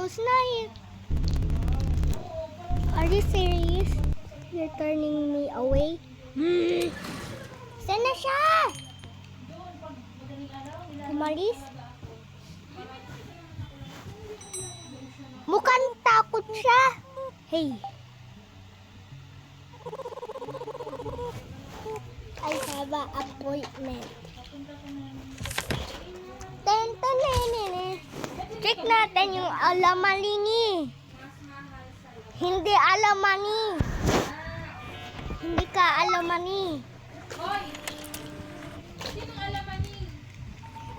close na it. Are you serious? You're turning me away? Saan na siya? Umalis? Mukhang takot siya. Hey. I have an appointment. Check natin yung alamalini. Hindi alamani. Hindi ka alamani. Hoy! Sinong alamani?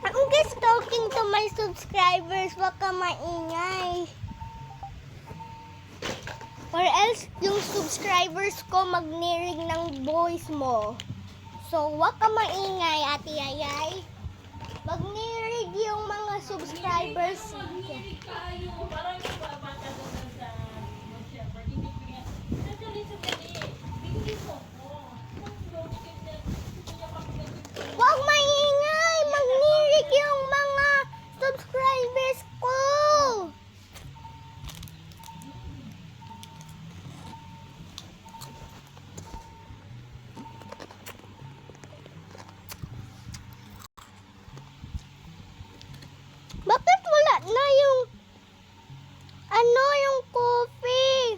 I'm just talking to my subscribers. Wag ka maingay. Or else, yung subscribers ko magnirig ng voice mo. So, wag ka maingay, Ate Yayay. Magnirig yung mga subscribers. Maghihilig kayo. Parang yung babata doon sa shepherd. Hindi ko yan. Sandali. Bigyan mo ko. Wag maingay! Magnirig yung mga subscribers ko! Bakit wala na yung yung coffee?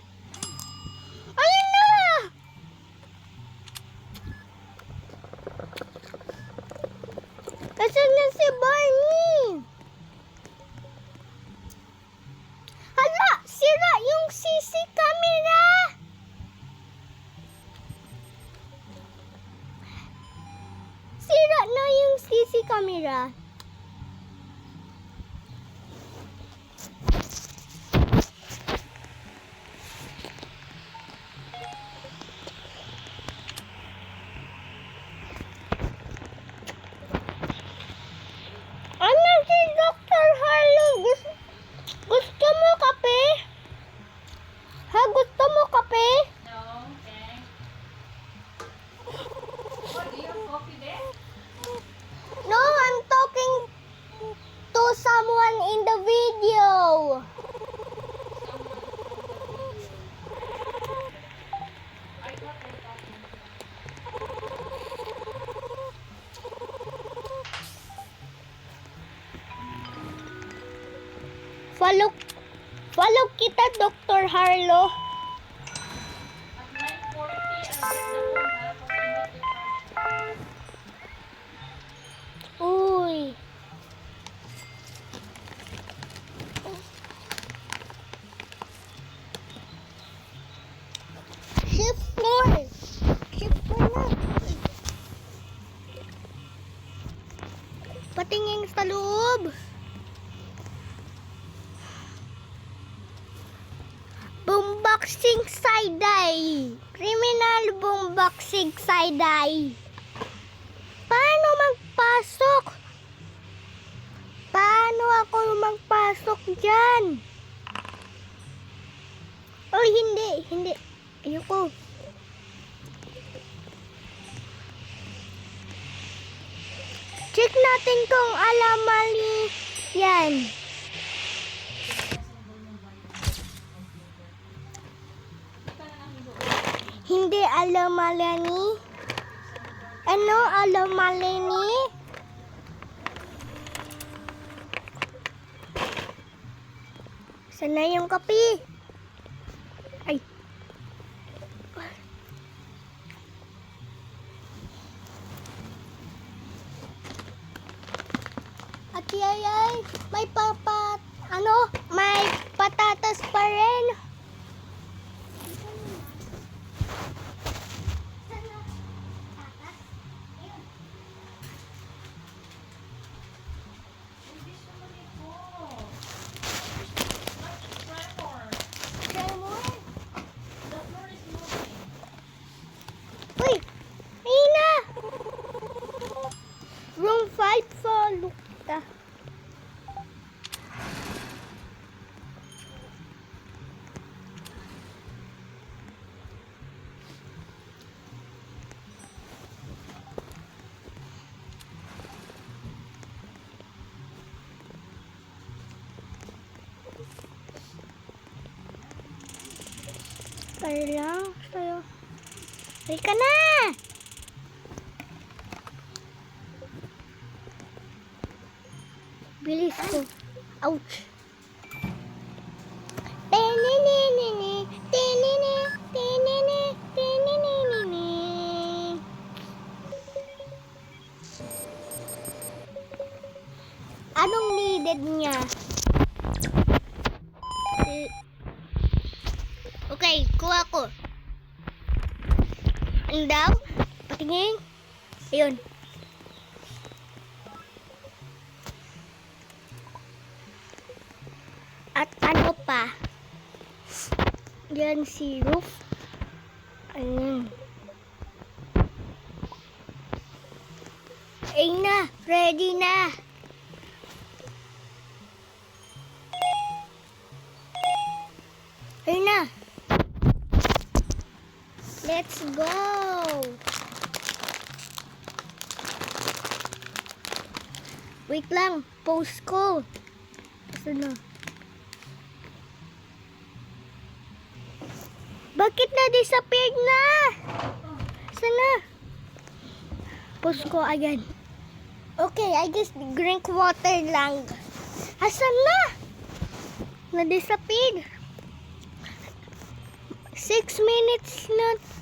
Ayun na! Kasi na si Barney. Hala, sira yung CC camera. Sira na yung CC camera. Ano si Dr. Harlow? Gusto mo kape? Ha? Gusto mo kape? No, thanks. Oh, do you have coffee there? No, I'm talking to someone in the video. I thought we're talking. Follow kita, Dr. Harlow. At 9:40, ang ganda po ha. Kasi hindi pa. Uy. Shift floor. Shift floor na. Patingin sa loob. Boomboxing side-eye. Criminal boomboxing side-eye. Paano magpasok? Paano ako magpasok dyan? Oh, hindi. Ayoko. Check natin kung alamali yan. Hindi alamalani. Ano alamalani? Sana yung kape. Ay. At yayay, may may patatas pa rin. Uy! Ayun na! Room 5 follow kita. water lang sa'yo. Halika na! Bilis ko. Ouch! Teninini, tenini, tenini, teninini. Anong needed niya? Okay, kuha ko. Ano daw? Patingin. Ayun. At ano pa? Yan si roof. Ayun. Ayun na. Ready na. Ayun na. Let's go. Wait lang. Post ko. Saan na? Bakit na-disappeared na? Sana? Post ko agad. Okay, I just drink water lang. Asan na? Na-disappeared. 6 minutes na